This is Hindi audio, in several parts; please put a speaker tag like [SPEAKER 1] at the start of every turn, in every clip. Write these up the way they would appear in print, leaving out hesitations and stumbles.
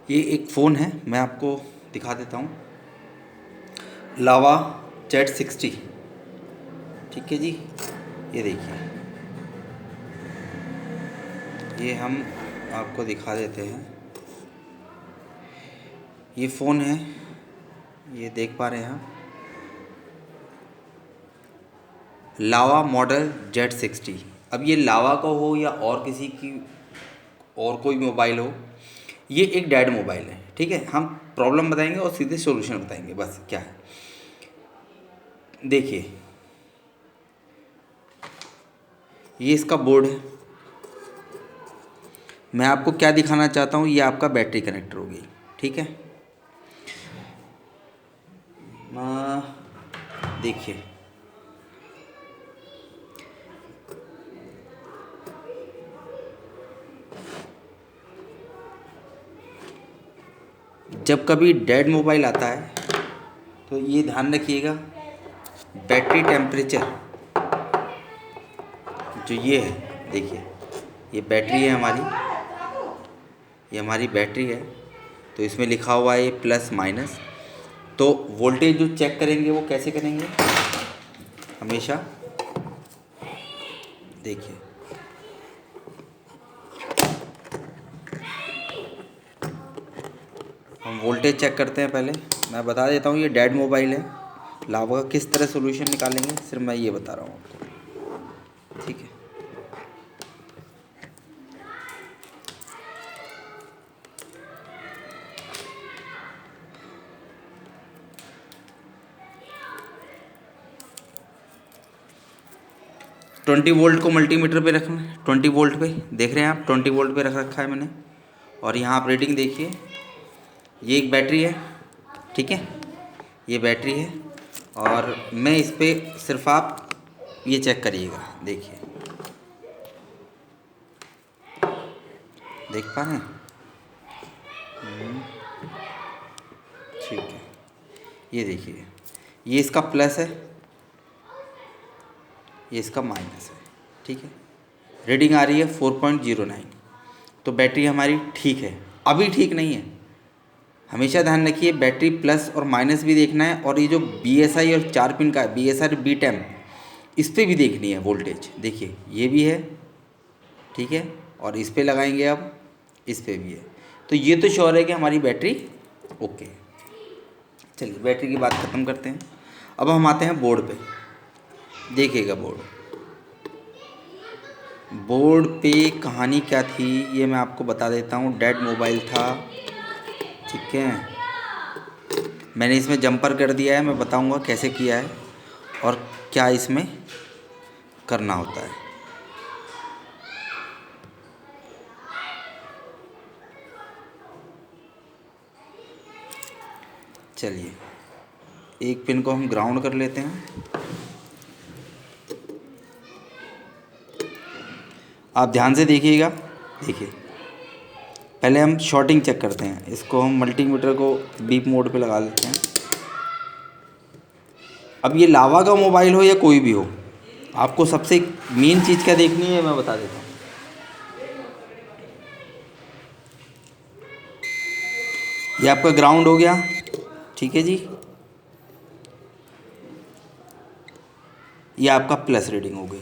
[SPEAKER 1] ये एक फ़ोन है, मैं आपको दिखा देता हूँ। लावा Z60। ठीक है जी, ये देखिए, ये हम आपको दिखा देते हैं। ये फ़ोन है, ये देख पा रहे हैं आप, लावा मॉडल Z60। अब ये लावा का हो या और किसी की और कोई मोबाइल हो, ये एक डेड मोबाइल है। ठीक है, हम प्रॉब्लम बताएंगे और सीधे सॉल्यूशन बताएंगे, बस क्या है। देखिए, ये इसका बोर्ड है। मैं आपको क्या दिखाना चाहता हूँ, ये आपका बैटरी कनेक्टर होगी। ठीक है, देखिए, जब कभी डेड मोबाइल आता है तो ये ध्यान रखिएगा, बैटरी टेम्परेचर जो ये है, देखिए, ये बैटरी है हमारी, ये हमारी बैटरी है। तो इसमें लिखा हुआ है प्लस माइनस। तो वोल्टेज जो चेक करेंगे वो कैसे करेंगे, हमेशा देखिए, हम वोल्टेज चेक करते हैं। पहले मैं बता देता हूँ, ये डेड मोबाइल है, लावा का किस तरह सोल्यूशन निकालेंगे सिर्फ मैं ये बता रहा हूँ आपको। ठीक है, ट्वेंटी वोल्ट को मल्टीमीटर पे रखना है। 20 वोल्ट पे देख रहे हैं आप, 20 वोल्ट पे रख रखा है मैंने। और यहाँ आप रीडिंग देखिए, ये एक बैटरी है। ठीक है, ये बैटरी है और मैं इस पर सिर्फ आप ये चेक करिएगा। देखिए, देख पा रहे हैं? ठीक है, ये देखिए, ये इसका प्लस है, ये इसका माइनस है। ठीक है, रीडिंग आ रही है 4.09। तो बैटरी हमारी ठीक है, अभी ठीक नहीं है। हमेशा ध्यान रखिए, बैटरी प्लस और माइनस भी देखना है, और ये जो BSI और 4 पिन का है, BSI और BTEM, इस पर भी देखनी है वोल्टेज। देखिए, ये भी है। ठीक है, और इस पे लगाएंगे, अब इस पे भी है। तो ये तो श्योर है कि हमारी बैटरी ओके। चलिए, बैटरी की बात ख़त्म करते हैं। अब हम आते हैं बोर्ड पे। देखिएगा, बोर्ड पे कहानी क्या थी ये मैं आपको बता देता हूँ। डेड मोबाइल था, ठीक है, मैंने इसमें जंपर कर दिया है। मैं बताऊँगा कैसे किया है और क्या इसमें करना होता है। चलिए, एक पिन को हम ग्राउंड कर लेते हैं। आप ध्यान से देखिएगा। देखिए, पहले हम शॉर्टिंग चेक करते हैं। इसको हम मल्टीमीटर को बीप मोड पे लगा लेते हैं। अब ये लावा का मोबाइल हो या कोई भी हो, आपको सबसे मेन चीज़ क्या देखनी है मैं बता देता हूँ। ये आपका ग्राउंड हो गया, ठीक है जी। ये आपका प्लस रीडिंग हो गई।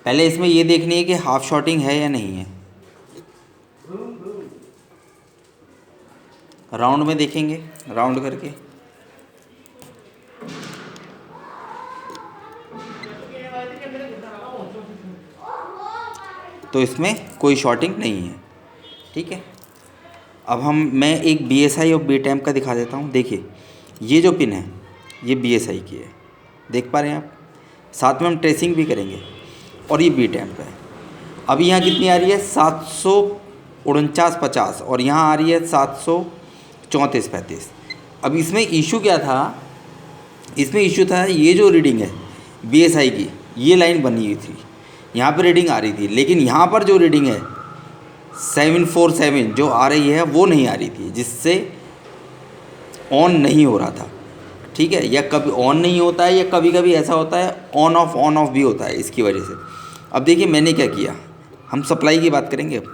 [SPEAKER 1] पहले इसमें ये देखनी है कि हाफ शॉर्टिंग है या नहीं है। राउंड में देखेंगे, राउंड करके, तो इसमें कोई शॉर्टिंग नहीं है। ठीक है, अब मैं एक BSI और BTEM का दिखा देता हूँ। देखिए, ये जो पिन है ये BSI की है, देख पा रहे हैं आप। साथ में हम ट्रेसिंग भी करेंगे। और ये BTEM का है। अभी यहाँ कितनी आ रही है, 749.50, और यहाँ आ रही है 734.35। अब इसमें इशू क्या था, इसमें इशू था ये जो रीडिंग है BSI की, ये लाइन बनी हुई थी, यहाँ पर रीडिंग आ रही थी, लेकिन यहाँ पर जो रीडिंग है 747 जो आ रही है वो नहीं आ रही थी, जिससे ऑन नहीं हो रहा था। ठीक है, या कभी ऑन नहीं होता है, या कभी कभी ऐसा होता है ऑन ऑफ भी होता है इसकी वजह से। अब देखिए मैंने क्या किया, हम सप्लाई की बात करेंगे। अब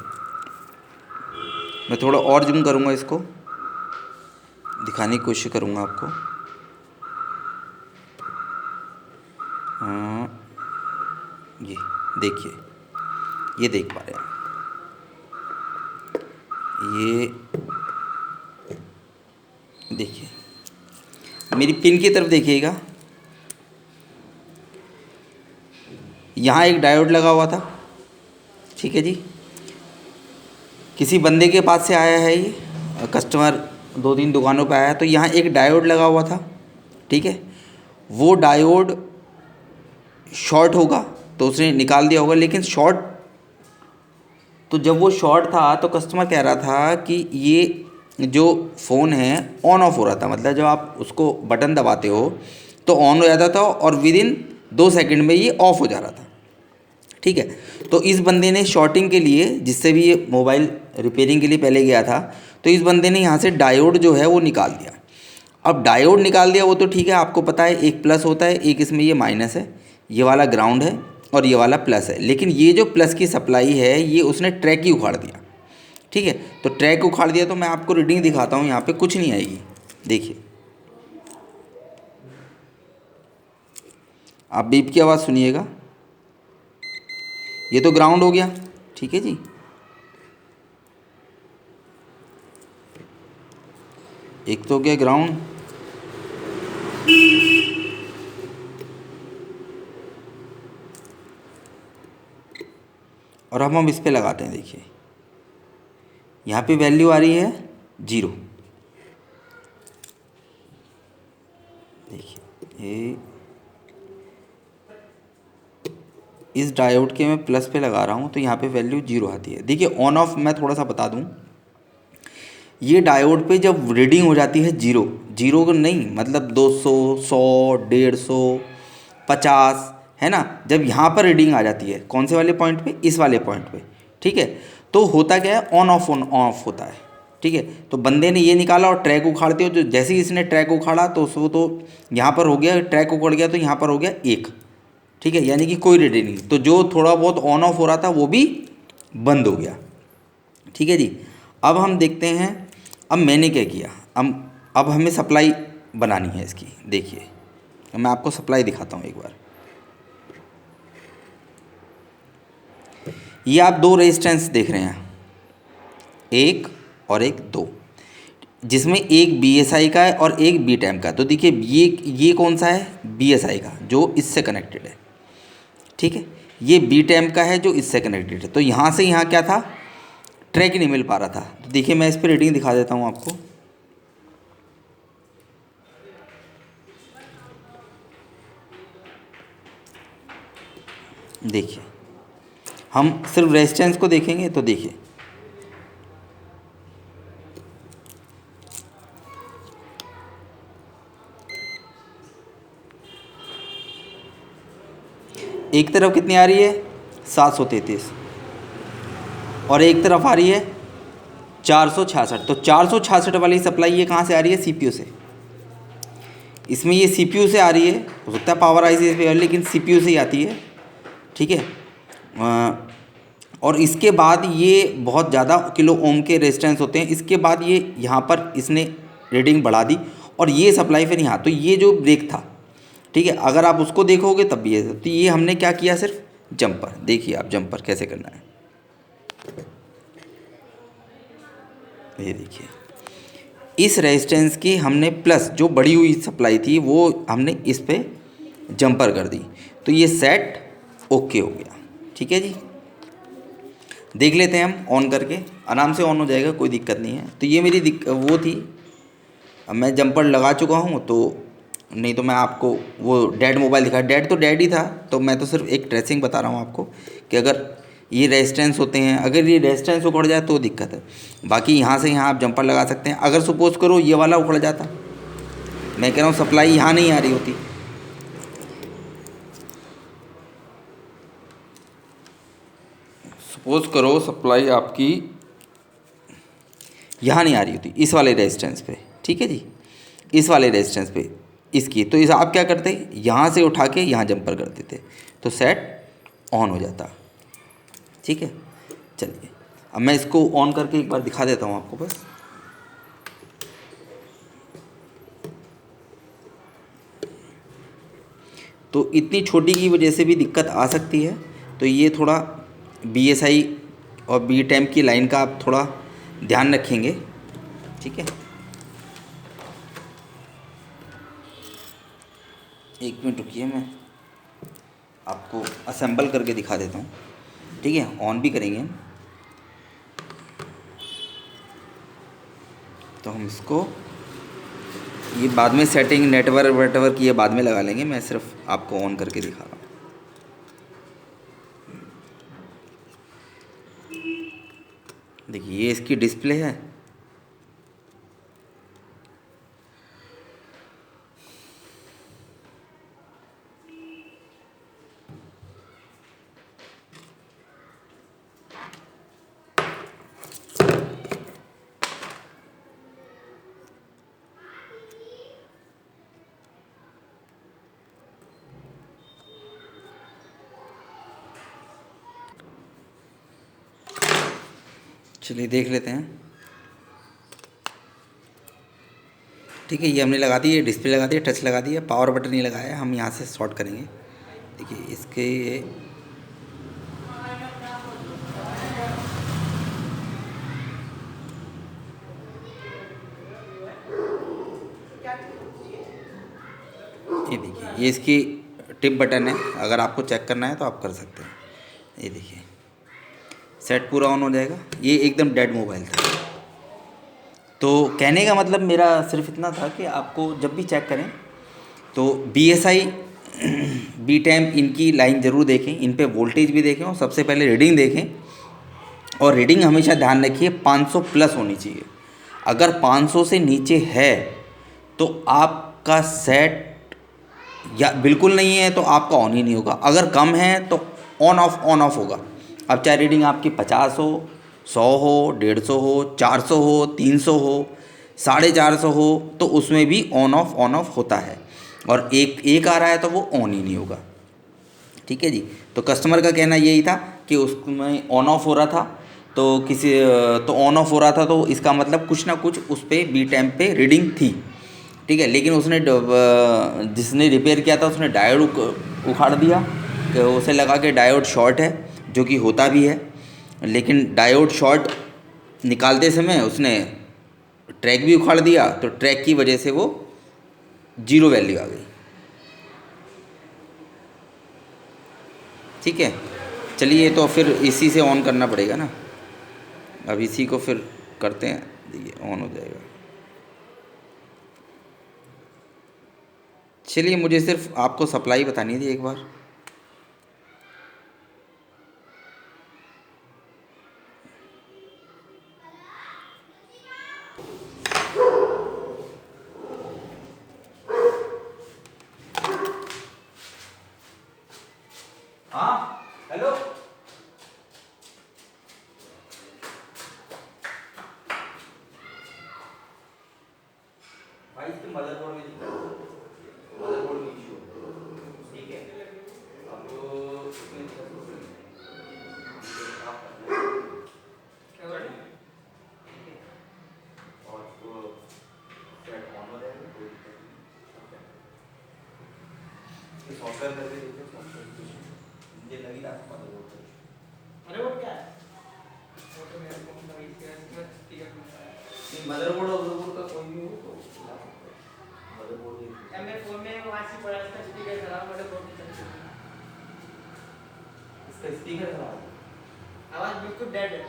[SPEAKER 1] मैं थोड़ा और जूम करूँगा इसको। दिखाने की कोशिश करूँगा आपको। हाँ, ये देखिए, ये देख पा रहे हैं ये देखिए, मेरी पिन की तरफ देखिएगा, यहाँ एक डायोड लगा हुआ था, ठीक है जी। किसी बंदे के पास से आया है ये, कस्टमर 2-3 दुकानों पे आया, तो यहाँ एक डायोड लगा हुआ था, ठीक है। वो डायोड शॉर्ट होगा तो उसने निकाल दिया होगा, लेकिन शॉर्ट, तो जब वो शॉर्ट था तो कस्टमर कह रहा था कि ये जो फ़ोन है ऑन ऑफ हो रहा था, मतलब जब आप उसको बटन दबाते हो तो ऑन हो जाता था और विद इन 2 सेकंड में ये ऑफ़ हो जा रहा था, ठीक है। तो इस बंदे ने शॉर्टिंग के लिए, जिससे भी ये मोबाइल रिपेयरिंग के लिए पहले गया था, तो इस बंदे ने यहाँ से डायोड जो है वो निकाल दिया। अब डायोड निकाल दिया वो तो ठीक है, आपको पता है एक प्लस होता है, एक इसमें ये माइनस है, ये वाला ग्राउंड है और ये वाला प्लस है, लेकिन ये जो प्लस की सप्लाई है ये उसने ट्रैक ही उखाड़ दिया, ठीक है। तो ट्रैक उखाड़ दिया, तो मैं आपको रीडिंग दिखाता हूँ, यहाँ पे कुछ नहीं आएगी, देखिए आप बीप की आवाज़ सुनिएगा, ये तो ग्राउंड हो गया, ठीक है जी। एक तो हो गया ग्राउंड, और अब हम इस पे लगाते हैं, देखिए यहाँ पे वैल्यू आ रही है 0, देखिए ये इस डायोड के मैं प्लस पे लगा रहा हूँ तो यहाँ पे वैल्यू 0 आती है। देखिए ऑन ऑफ मैं थोड़ा सा बता दूँ, ये डायोड पे जब रीडिंग हो जाती है 0, 0 को नहीं मतलब 200, 100, 150, 50, है ना, जब यहाँ पर रीडिंग आ जाती है कौन से वाले पॉइंट पे, इस वाले पॉइंट पे, ठीक है, तो होता क्या है, ऑन ऑफ होता है, ठीक है। तो बंदे ने ये निकाला और ट्रैक उखाड़ दिया, तो जैसे ही इसने ट्रैक उखाड़ा तो उसको तो यहाँ पर हो गया, ट्रैक उखड़ गया तो यहाँ पर हो गया 1, ठीक है, यानी कि कोई रीडिंग नहीं, तो जो थोड़ा बहुत ऑन ऑफ हो रहा था वो भी बंद हो गया, ठीक है जी। अब हम देखते हैं, अब मैंने क्या किया, अब हमें सप्लाई बनानी है इसकी, देखिए मैं आपको सप्लाई दिखाता हूँ एक बार। ये आप 2 रेजिस्टेंस देख रहे हैं, एक और एक 2, जिसमें एक BSI का है और एक बी टैम का। तो देखिए ये कौन सा है, BSI का जो इससे कनेक्टेड है, ठीक है, ये बी टैम का है जो इससे कनेक्टेड है। तो यहाँ से यहाँ क्या था, ट्रैक ही नहीं मिल पा रहा था। तो देखिए मैं इस पर रीडिंग दिखा देता हूँ आपको, देखिए हम सिर्फ रेजिस्टेंस को देखेंगे तो देखिए एक तरफ कितनी आ रही है 733 और एक तरफ आ रही है 466। तो 466 वाली सप्लाई ये कहाँ से आ रही है, CPU से। इसमें ये CPU से आ रही है, हो सकता है पावर IC से, लेकिन CPU से ही आती है, ठीक है। और इसके बाद ये बहुत ज़्यादा किलो ओम के रेजिस्टेंस होते हैं, इसके बाद ये यहाँ पर इसने रीडिंग बढ़ा दी और ये सप्लाई फिर यहाँ, तो ये जो ब्रेक था, ठीक है, अगर आप उसको देखोगे तब भी है। तो ये हमने क्या किया, सिर्फ जंपर, देखिए आप जंपर कैसे करना है, ये देखिए इस रेजिस्टेंस की हमने प्लस जो बढ़ी हुई सप्लाई थी वो हमने इस पे जंपर कर दी, तो ये सेट ओके हो गया, ठीक है जी। देख लेते हैं हम ऑन करके, आराम से ऑन हो जाएगा, कोई दिक्कत नहीं है। तो ये मेरी वो थी, अब मैं जंपर लगा चुका हूँ, तो नहीं तो मैं आपको वो डेड मोबाइल दिखा, डेड तो डेड ही था, तो मैं तो सिर्फ एक ट्रेसिंग बता रहा हूँ आपको कि अगर ये रेजिस्टेंस होते हैं, अगर ये रेजिस्टेंस उखड़ जाए तो दिक्कत है। बाकी यहाँ से यहाँ आप जंपर लगा सकते हैं। अगर सपोज़ करो ये वाला उखड़ जाता, मैं कह रहा हूँ सप्लाई यहाँ नहीं आ रही होती, सपोज़ करो सप्लाई आपकी यहाँ नहीं आ रही होती इस वाले रेजिस्टेंस पे, ठीक है जी, इस वाले रेजिस्टेंस पे इसकी, तो इस आप क्या करते, यहाँ से उठा के यहाँ जंपर कर देते तो सेट ऑन हो जाता, ठीक है। चलिए अब मैं इसको ऑन करके एक बार दिखा देता हूँ आपको बस। तो इतनी छोटी की वजह से भी दिक्कत आ सकती है। तो ये थोड़ा BSI और B-Temp की लाइन का आप थोड़ा ध्यान रखेंगे, ठीक है। एक मिनट रुकिए, मैं आपको असेंबल करके दिखा देता हूँ, ठीक है। ऑन भी करेंगे तो हम इसको, ये बाद में सेटिंग नेटवर्क वेटवर्क ये बाद में लगा लेंगे, मैं सिर्फ आपको ऑन करके दिखा रहा हूँ। देखिए ये इसकी डिस्प्ले है, चलिए देख लेते हैं, ठीक है। ये हमने लगा दी है, डिस्प्ले लगा दी है, टच लगा दी है, पावर बटन नहीं लगाया है। हम यहाँ से शॉर्ट करेंगे, देखिए इसके ये देखिए, ये इसकी टिप बटन है, अगर आपको चेक करना है तो आप कर सकते हैं। ये देखिए सेट पूरा ऑन हो जाएगा। ये एकदम डेड मोबाइल था। तो कहने का मतलब मेरा सिर्फ इतना था कि आपको जब भी चेक करें तो BSI B-Temp इनकी लाइन ज़रूर देखें, इन पे वोल्टेज भी देखें और सबसे पहले रीडिंग देखें। और रीडिंग हमेशा ध्यान रखिए 500 प्लस होनी चाहिए। अगर 500 से नीचे है तो आपका सेट या बिल्कुल नहीं है तो आपका ऑन ही नहीं होगा। अगर कम है तो ऑन ऑफ होगा। अब चाहे रीडिंग आपकी 50 हो, 100 हो, 150 हो, 400 हो, 300 हो, 450 हो, तो उसमें भी ऑन ऑफ होता है। और एक आ रहा है तो वो ऑन ही नहीं होगा, ठीक है जी। तो कस्टमर का कहना यही था कि उसमें ऑन ऑफ हो रहा था, तो तो ऑन ऑफ हो रहा था तो इसका मतलब कुछ ना कुछ उस पर B-Temp पे रीडिंग थी, ठीक है। लेकिन उसने जिसने रिपेयर किया था उसने डायोड उखाड़ दिया, तो उसे लगा कि डायोड शॉर्ट है, जो कि होता भी है। लेकिन डायोड शॉर्ट निकालते समय उसने ट्रैक भी उखाड़ दिया, तो ट्रैक की वजह से वो जीरो वैल्यू आ गई, ठीक है। चलिए तो फिर इसी से ऑन करना पड़ेगा ना, अब इसी को फिर करते हैं, देखिए ऑन हो जाएगा। चलिए मुझे सिर्फ आपको सप्लाई बतानी थी एक बार। हाँ हेलो, भाई इसके मदरबोर्ड में इशू, ठीक है। अब इसमें और वो सेट ऑन हो जाएगा, कोई दिक्कत नहीं। सॉफ्टवेयर करके देखते हैं, सॉफ्टवेयर मुझे लगी था मदरबोर्ड का। मदरबोर्ड क्या है? वो तो मेरे को मतलब नहीं, मदरबोर्ड का कोई भी हो तो मदरबोर्ड मेरे फोन में वासी पड़ा, इसका स्पीकर खराब, मदरबोर्ड इसका स्पीकर खराब, आवाज बिल्कुल डेड है।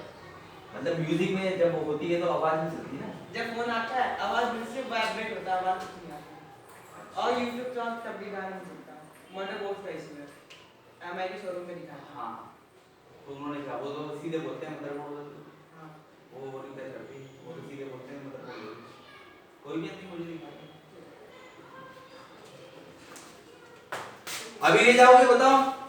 [SPEAKER 1] मतलब म्यूजिक में जब वो होती है तो आवाज नहीं चलती ना, जब फोन आता है आवाज बिल्कुल वाइब्रेट होता है, आवाज कुछ नहीं आती। और YouTube सॉन्ग तब भी गाना नहीं चलता, मदरबोर्ड का इशू है। MI के शोरूम में दिखा। हाँ तो उन्होंने कहा, वो तो सीधे बोलते हैं मदरबोर्ड, हाँ वो नहीं कर सकते, वो तो सीधे बोलते हैं मदरबोर्ड। कोई भी नहीं, मुझे दिखा अभी ले जाओगे बताओ।